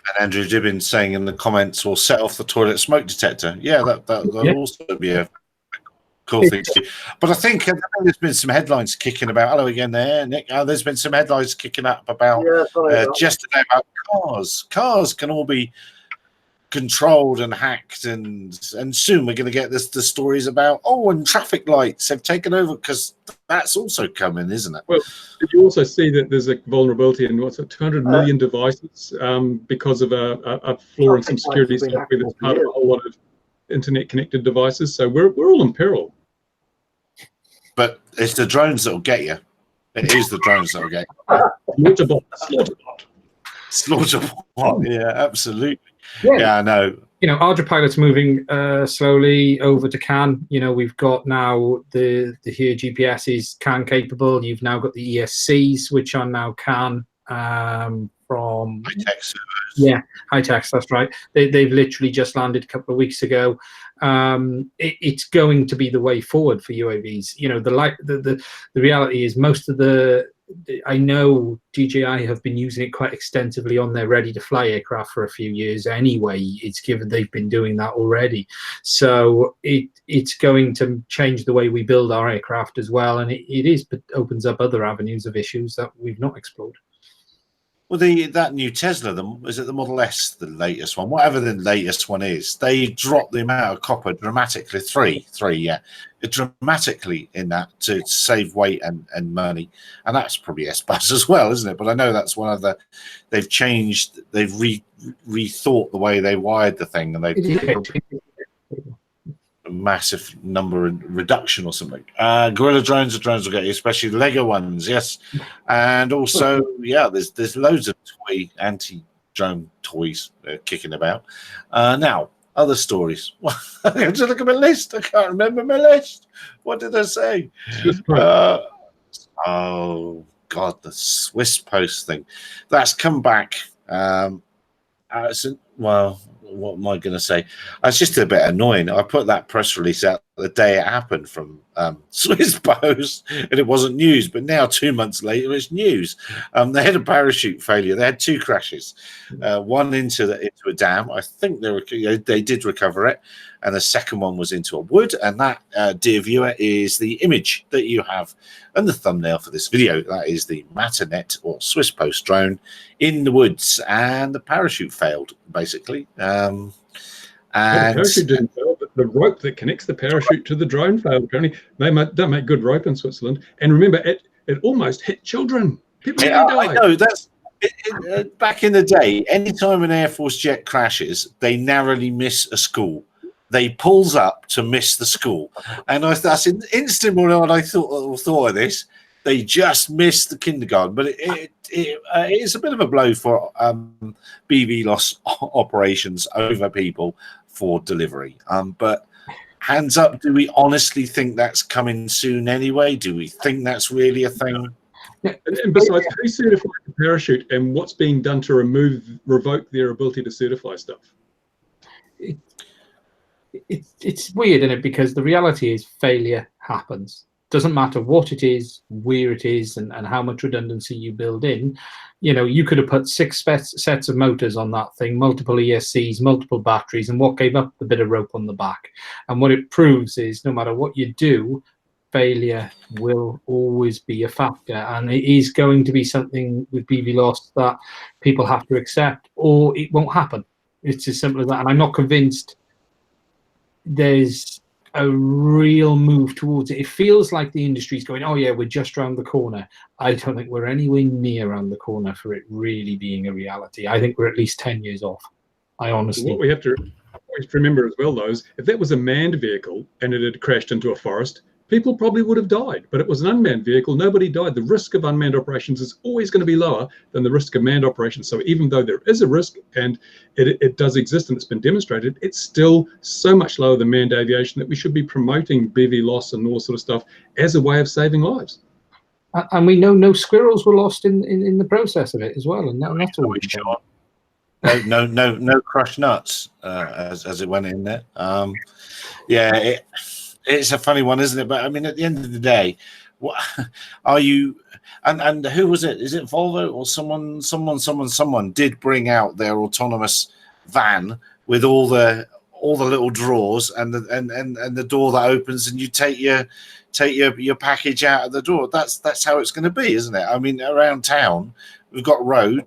And Andrew Gibbons saying in the comments, "Will set off the toilet smoke detector." Yeah, that'll also be a cool thing to do. But I think there's been some headlines kicking about. Hello again, there, Nick. There's been some headlines kicking up about just today about cars. Cars can all be controlled and hacked, and soon we're going to get the stories about and traffic lights have taken over, because that's also coming, isn't it? Well, did you also see that there's a vulnerability in 200 million devices because of a flaw in some security software that's part of a whole lot of internet connected devices? So we're all in peril. But it's the drones that'll get you. It is the drones that'll get you. Slaughterbot. Yeah, absolutely. Yeah, I know. You know, ArduPilot's moving slowly over to CAN. You know, we've got now the here GPS is CAN capable. You've now got the ESCs, which are now CAN from high-tech servers. Yeah, high-tech, that's right. They've literally just landed a couple of weeks ago. It's going to be the way forward for UAVs. You know, the reality is most of I know DJI have been using it quite extensively on their ready-to-fly aircraft for a few years anyway. It's given they've been doing that already. So it's going to change the way we build our aircraft as well, and it opens up other avenues of issues that we've not explored. Well, that new Tesla, is it the Model S, the latest one? Whatever the latest one is, they dropped the amount of copper dramatically, dramatically in that to save weight and money. And that's probably S-Bus as well, isn't it? But I know that's one of they've rethought the way they wired the thing, and they've a massive number reduction or something. Gorilla drones will get you, especially Lego ones, yes. And also, there's loads of anti-drone toys kicking about. Now, other stories. I have to look at my list. I can't remember my list. What did I say? Oh God, the Swisspost thing. That's come back. What am I going to say? It's just a bit annoying. I put that press release out the day it happened from Swisspost, and it wasn't news. But now, 2 months later, it's news. They had a parachute failure. They had 2 crashes. One into a dam. I think they did recover it, and the second one was into a wood. And that, dear viewer, is the image that you have and the thumbnail for this video. That is the Matternet or Swisspost drone in the woods, and the parachute failed, basically. And the parachute didn't fail, but the rope that connects the parachute to the drone failed. Apparently, they don't make good rope in Switzerland. And remember, it almost hit children. People died. I know that's back in the day. Anytime an Air Force jet crashes, they narrowly miss a school. They pulls up to miss the school, and that's an instant when I thought of this. they just missed the kindergarten. But it is a bit of a blow for BV loss operations over people for delivery. But hands up, do we honestly think that's coming soon anyway? Do we think that's really a thing? And besides, who certified the parachute, and what's being done to revoke their ability to certify stuff? It's weird, isn't it? Because the reality is failure happens. Doesn't matter what it is, where it is, and how much redundancy you build in. You know, you could have put 6 sets of motors on that thing, multiple ESCs, multiple batteries, and what gave up the bit of rope on the back. And what it proves is no matter what you do, failure will always be a factor, and it is going to be something with BV loss that people have to accept, or it won't happen. It's as simple as that. And I'm not convinced there's a real move towards it. It feels like the industry's going, oh yeah, we're just around the corner. I don't think we're anywhere near around the corner for it really being a reality. I think we're at least 10 years off. I honestly. What we have to remember as well, though, is if that was a manned vehicle and it had crashed into a forest, people probably would have died. But it was an unmanned vehicle, nobody died. The risk of unmanned operations is always going to be lower than the risk of manned operations. So even though there is a risk and it does exist and it's been demonstrated, it's still so much lower than manned aviation that we should be promoting BV loss and all this sort of stuff as a way of saving lives. And we know no squirrels were lost in the process of it as well. And that's all. Sure. No crushed nuts as it went in there. It's a funny one, isn't it? But I mean, at the end of the day, what are you? And who was it? Is it Volvo or someone did bring out their autonomous van with all the little drawers and the door that opens and you take your package out of the door. That's how it's going to be, isn't it? I mean, around town we've got roads,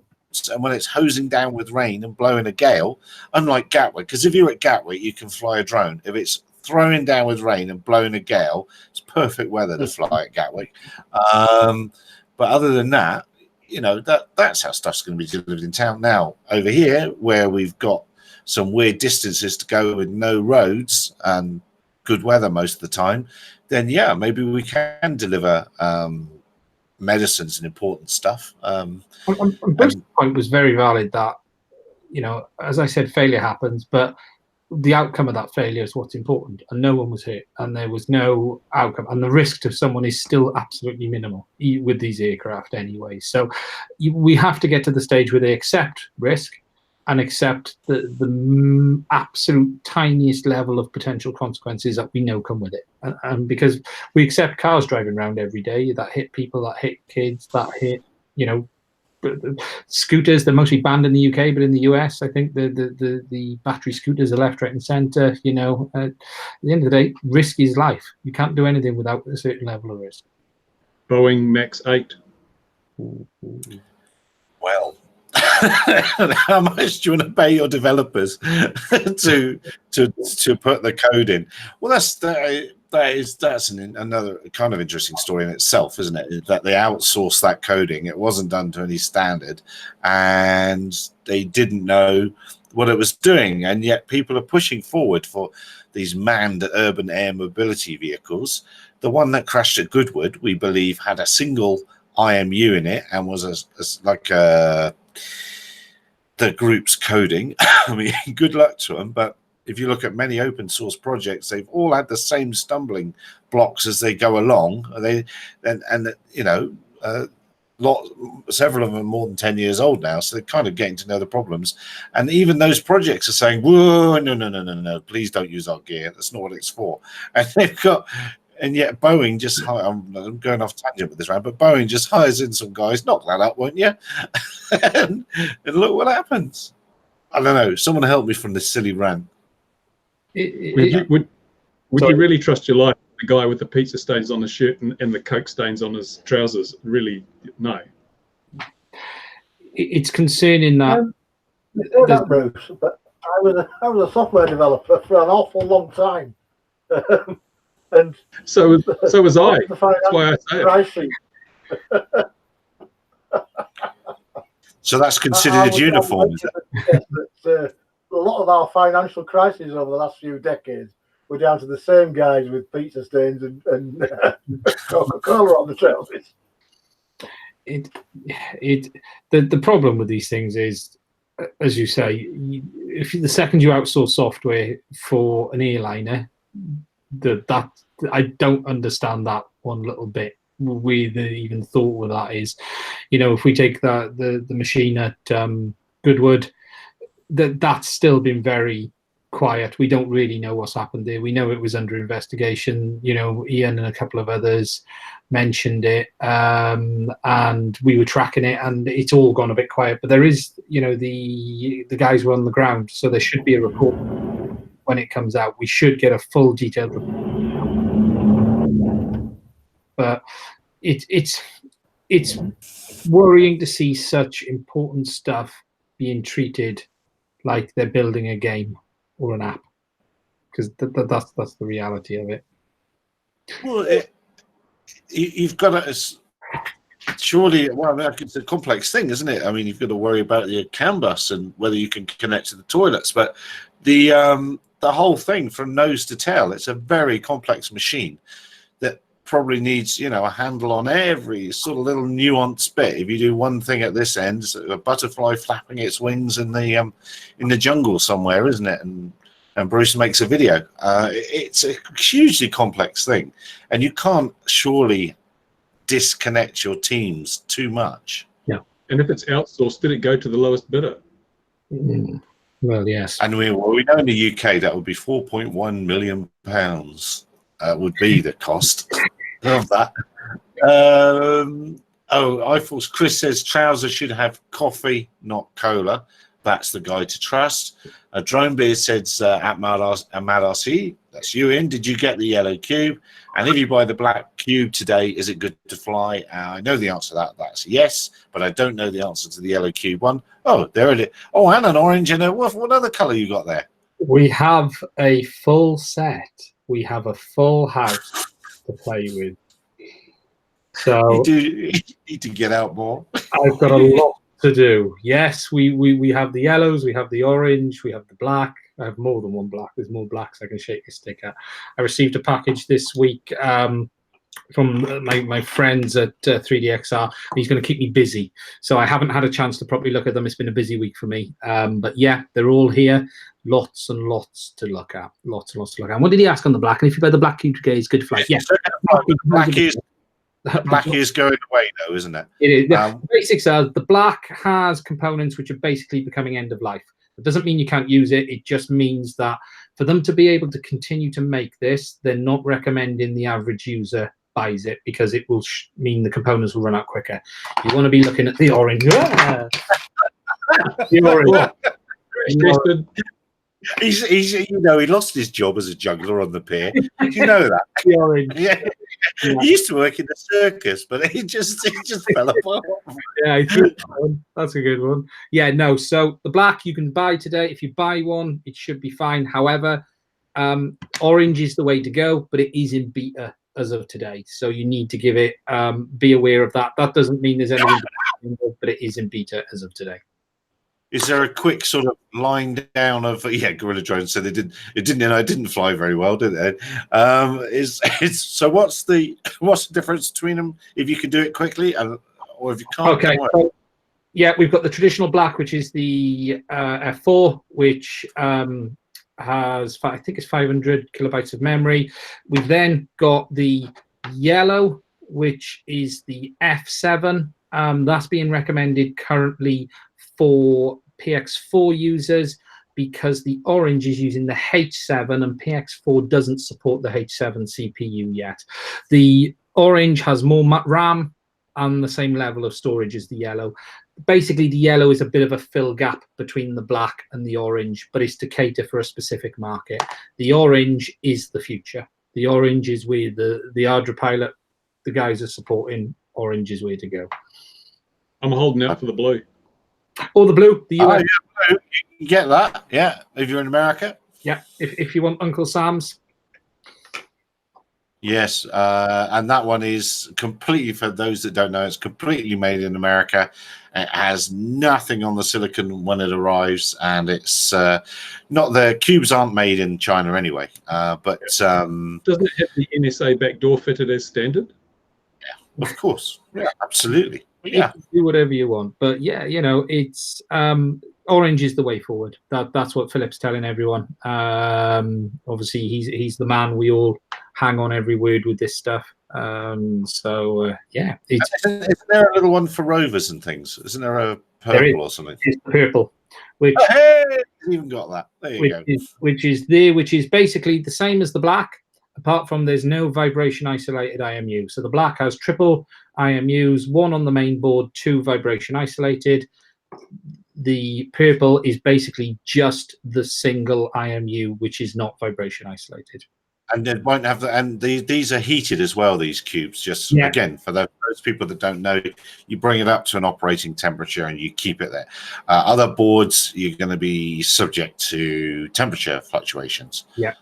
and when it's hosing down with rain and blowing a gale, unlike Gatwick, because if you're at Gatwick, you can fly a drone. If it's throwing down with rain and blowing a gale, it's perfect weather to fly at Gatwick. But other than that, you know, that's how stuff's going to be delivered in town. Now, over here, where we've got some weird distances to go with no roads and good weather most of the time, then yeah, maybe we can deliver medicines and important stuff. Bruce's point was very valid that, you know, as I said, failure happens, but the outcome of that failure is what's important, and no one was hit and there was no outcome, and the risk to someone is still absolutely minimal with these aircraft anyway. So we have to get to the stage where they accept risk and accept the absolute tiniest level of potential consequences that we know come with it. And because we accept cars driving around every day that hit people, that hit kids, that hit, you know, scooters. They're mostly banned in the UK, but in the US, I think the battery scooters are left, right, and centre. You know, at the end of the day, risk is life. You can't do anything without a certain level of risk. Boeing Max 8. Well, how much do you want to pay your developers to put the code in? Well, that's another kind of interesting story in itself, isn't it? That they outsourced that coding. It wasn't done to any standard, and they didn't know what it was doing. And yet people are pushing forward for these manned urban air mobility vehicles. The one that crashed at Goodwood, we believe, had a single IMU in it and was like the group's coding. I mean, good luck to them, but if you look at many open source projects, they've all had the same stumbling blocks as they go along. Several of them are more than 10 years old now, so they're kind of getting to know the problems. And even those projects are saying, "Whoa, no, please don't use our gear. That's not what it's for." And yet Boeing just I'm going off tangent with this round, but Boeing just hires in some guys. Knock that up, won't you? and look what happens. I don't know. Someone help me from this silly rant. Would you really trust your life? The guy with the pizza stains on his shirt and the Coke stains on his trousers? Really, no. It's concerning that. That Bruce, but I was a software developer for an awful long time, and so was I. That's why I say it. So that's considered uniform. A lot of our financial crises over the last few decades were down to the same guys with pizza stains and Coca-Cola on the trousers. the problem with these things is, as you say, if the second you outsource software for an airliner, that I don't understand that one little bit. We even thought with that is, if we take the machine at Goodwood, that's still been very quiet. We don't really know what's happened there. We know it was under investigation. Ian and a couple of others mentioned it, and we were tracking it, and it's all gone a bit quiet. But there is, the guys were on the ground, so there should be a report when it comes out. We should get a full detailed report. But it's worrying to see such important stuff being treated like they're building a game or an app, because that's the reality of it. Well, you've got to surely. Well, it's a complex thing, isn't it? I mean, you've got to worry about the CAN bus and whether you can connect to the toilets, but the whole thing from nose to tail, it's a very complex machine that probably needs, a handle on every sort of little nuanced bit. If you do one thing at this end, it's a butterfly flapping its wings in the jungle somewhere, isn't it? And Bruce makes a video. It's a hugely complex thing, and you can't surely disconnect your teams too much. Yeah, and if it's outsourced, did it go to the lowest bidder? Well, yes. And we know in the UK that would be £4.1 million would be the cost of that. I thought Chris says trousers should have coffee, not cola. That's the guy to trust. Drone Beard says at Mad RC, that's you in. Did you get the yellow cube? And if you buy the black cube today, is it good to fly? I know the answer to that. That's yes, but I don't know the answer to the yellow cube one. Oh, there it is. Oh, and an orange and what other color you got there? We have a full set. We have a full house to play with. So you need to get out more. I've got a lot to do. Yes, we have the yellows, we have the orange, we have the black. I have more than one black. There's more blacks I can shake a stick at. I received a package this week from my friends at 3DXR. He's going to keep me busy, so I haven't had a chance to properly look at them. It's been a busy week for me, but yeah, they're all here. Lots and lots to look at. Lots and lots to look at. And what did he ask on the black? And if you buy the black cube today, it's good to fly. Yes. Black is going away, though, isn't it? It is. The basics are the black has components which are basically becoming end of life. It doesn't mean you can't use it. It just means that for them to be able to continue to make this, they're not recommending the average user buys it, because it will mean the components will run out quicker. You want to be looking at the orange. The orange. He's he lost his job as a juggler on the pier. Did you know that? The orange. Yeah. He used to work in the circus, but he just fell apart. Yeah, that's a good one. Yeah, no. So the black you can buy today. If you buy one, it should be fine. However, orange is the way to go, but it is in beta as of today. So you need to give it. Be aware of that. That doesn't mean there's anything, but it is in beta as of today. Is there a quick sort of line down of Gorilla Drone said it didn't fly very well, did it? So what's the difference between them if you can do it quickly or if you can't? Okay, so, yeah, we've got the traditional black, which is the F4, which has I think it's 500 kilobytes of memory. We've then got the yellow, which is the F7. That's being recommended currently for PX4 users, because the orange is using the H7 and PX4 doesn't support the H7 CPU yet. The orange has more RAM and the same level of storage as the yellow. Basically, the yellow is a bit of a fill gap between the black and the orange, but it's to cater for a specific market. The orange is the future. The orange is where the Ardra pilot, the guys are supporting. Orange is where to go. I'm holding out for the blue. Or the blue, the US. You can get that, yeah, if you're in America. Yeah, if you want Uncle Sam's. Yes, and that one is completely, for those that don't know, it's completely made in America. It has nothing on the silicon when it arrives, and it's not, the cubes aren't made in China anyway. But doesn't it have the NSA backdoor fitted as standard? Yeah, of course. Yeah, absolutely. Yeah. You can do whatever you want. But yeah, you know, it's orange is the way forward. That's what Philip's telling everyone. Obviously, he's the man. We all hang on every word with this stuff. Yeah, Isn't there a little one for rovers and things? Isn't there a purple or something? It's purple, which Hey, you've even got that. There you go. Which is basically the same as the black, apart from there's no vibration isolated IMU. So the black has triple IMUs, one on the main board, 2 vibration isolated. The purple is basically just the single IMU, which is not vibration isolated. And it won't have the, and these are heated as well, these cubes. Just again, for those people that don't know, you bring it up to an operating temperature and you keep it there. Other boards, you're going to be subject to temperature fluctuations. Yeah.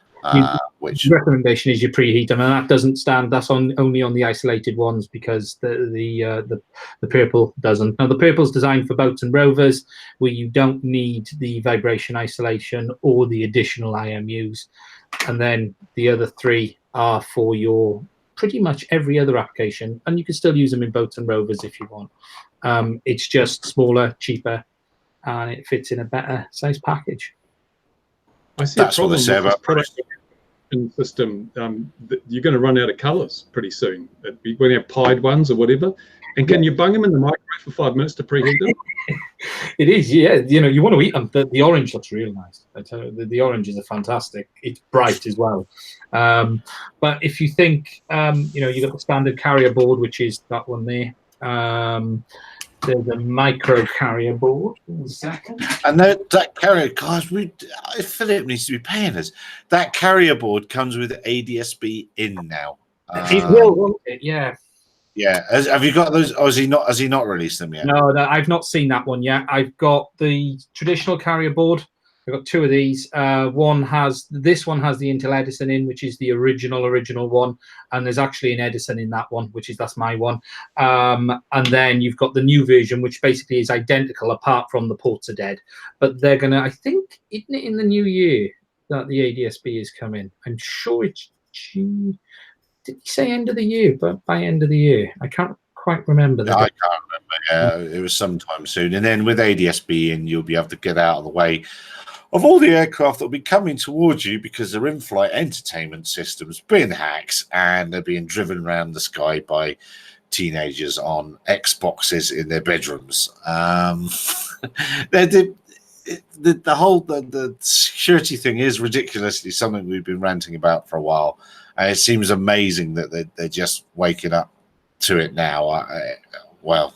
Which the recommendation is you preheat them, and that doesn't stand. That's only on the isolated ones, because the purple doesn't. Now the purple's designed for boats and rovers, where you don't need the vibration isolation or the additional IMUs, and then the other 3 are for your pretty much every other application, and you can still use them in boats and rovers if you want. It's just smaller, cheaper, and it fits in a better size package. I see a problem with this product system. You're going to run out of colours pretty soon. You're going to have pied ones or whatever. And can you bung them in the microwave for 5 minutes to preheat them? It is, yeah. You know, you want to eat them. The orange looks really nice. I tell you, the oranges are fantastic. It's bright as well. But if you think, you know, you've got the standard carrier board, which is that one there. There's a micro carrier board. In a second. And that carrier, guys, Philip needs to be paying us. That carrier board comes with ADSB in now. It will, won't it? Yeah. Yeah. Have you got those? Or has he not released them yet? No, I've not seen that one yet. I've got the traditional carrier board. I've got 2 of these. This one has the Intel Edison in, which is the original one, and there's actually an Edison in that one, that's my one. And then you've got the new version, which basically is identical, apart from the ports are dead. But they're gonna, I think, isn't it in the new year that the ADSB is coming? I'm sure it's June. Did he say end of the year? But by end of the year, I can't quite remember that. I can't remember. Yeah, it was sometime soon. And then with ADSB in, you'll be able to get out of the way of all the aircraft that will be coming towards you, because they're in-flight entertainment systems being hacked and they're being driven around the sky by teenagers on Xboxes in their bedrooms. The security thing is ridiculously something we've been ranting about for a while, and it seems amazing that they're just waking up to it now. Well,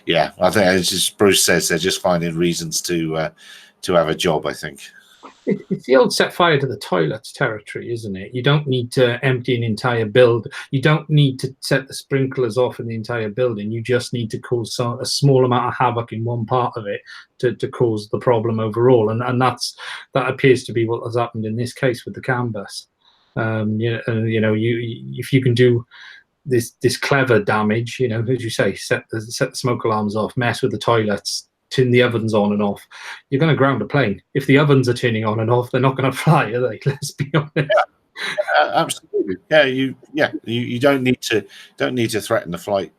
yeah, I think, as just Bruce says, they're just finding reasons to have a job, I think. It's the old set fire to the toilets territory, isn't it? You don't need to empty an entire build. You don't need to set the sprinklers off in the entire building. You just need to cause a small amount of havoc in one part of it to cause the problem overall. And that appears to be what has happened in this case with the CAN bus. If you can do this clever damage, you know, as you say, set the smoke alarms off, mess with the toilets, turn the ovens on and off, you're going to ground a plane. If the ovens are turning on and off, they're not going to fly, are they? Let's be honest. Yeah, absolutely. You don't need to threaten the flight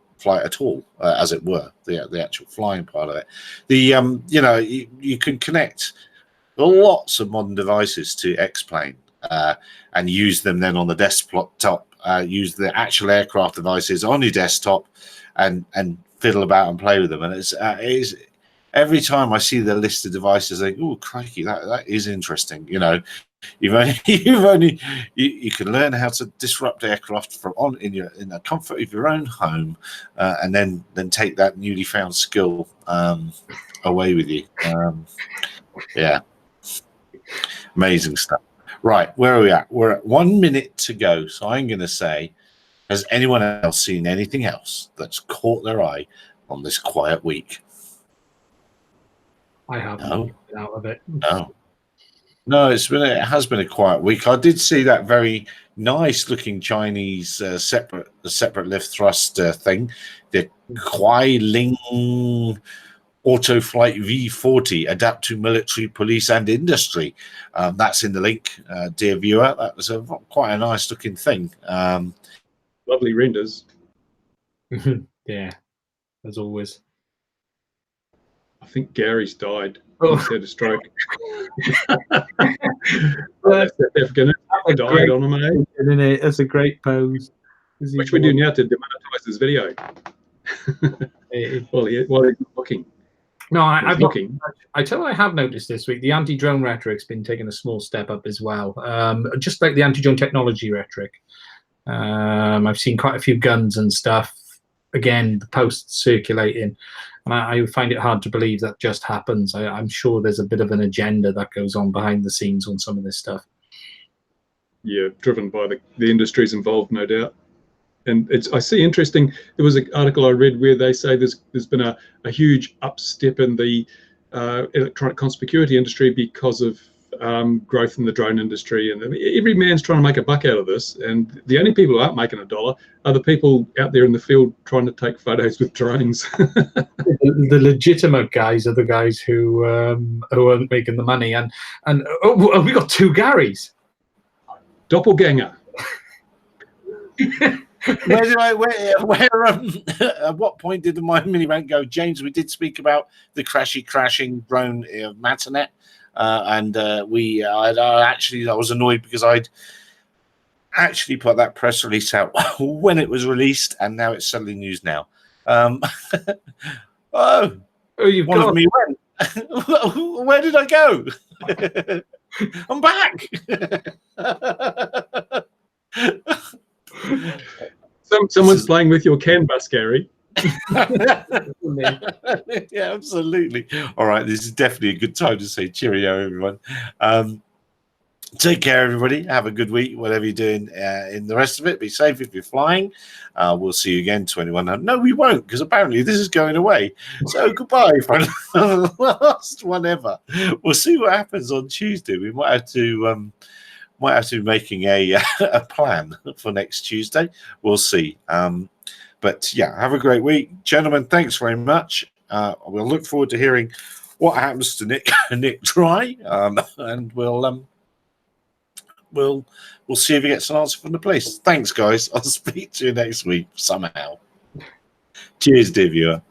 at all, as it were, the actual flying part of it. You can connect lots of modern devices to X-Plane and use them then on the desktop. Use the actual aircraft devices on your desktop and fiddle about and play with them. And it's every time I see the list of devices, I think, oh, crikey, that is interesting. You know, you can learn how to disrupt aircraft in the comfort of your own home, and then take that newly found skill away with you. Yeah, amazing stuff. Right, where are we at? We're at 1 minute to go. So I'm going to say, has anyone else seen anything else that's caught their eye on this quiet week? I haven't been out of it. No, it has been a quiet week. I did see that very nice looking Chinese separate lift thrust thing, the Kuai Ling Autoflight V40, adapt to military, police, and industry. That's in the link, dear viewer. That was quite a nice looking thing. Lovely renders. Yeah. as always. I think Gary's died. Oh. He's had a stroke. South African died on him, eh? Isn't it? That's a great pose. Which we do now to demonetize this video. while he's not looking. No, I've looking. I tell you, I have noticed this week the anti-drone rhetoric's been taking a small step up as well. Just like the anti-drone technology rhetoric. I've seen quite a few guns and stuff. Again, the posts circulating, and I find it hard to believe that just happens. I'm sure there's a bit of an agenda that goes on behind the scenes on some of this stuff. Yeah, driven by the industries involved, no doubt. And I see interesting. There was an article I read where they say there's been a huge upstep in the electronic conspicuity industry because of growth in the drone industry, and every man's trying to make a buck out of this. And the only people who aren't making a dollar are the people out there in the field trying to take photos with drones. The legitimate guys are the guys who aren't making the money. And we got two Garys. Doppelganger. At what point did my mini rant go, James? We did speak about the crashing drone Matanet, and I was annoyed because I'd actually put that press release out when it was released, and now it's suddenly news now. You've one got... of me went. Where did I go? I'm back. Someone's playing with your canvas, Gary. Yeah, absolutely. All right, this is definitely a good time to say cheerio, everyone. Take care, everybody. Have a good week, whatever you're doing in the rest of it. Be safe if you're flying. We'll see you again, 2100. No, we won't, because apparently this is going away. So goodbye for the last one ever. We'll see what happens on Tuesday. We might have to be making a plan for next Tuesday. We'll see. But yeah, have a great week, gentlemen. Thanks very much. We'll look forward to hearing what happens to Nick Dry, and we'll see if he gets an answer from the police. Thanks, guys. I'll speak to you next week somehow. Cheers, dear viewer.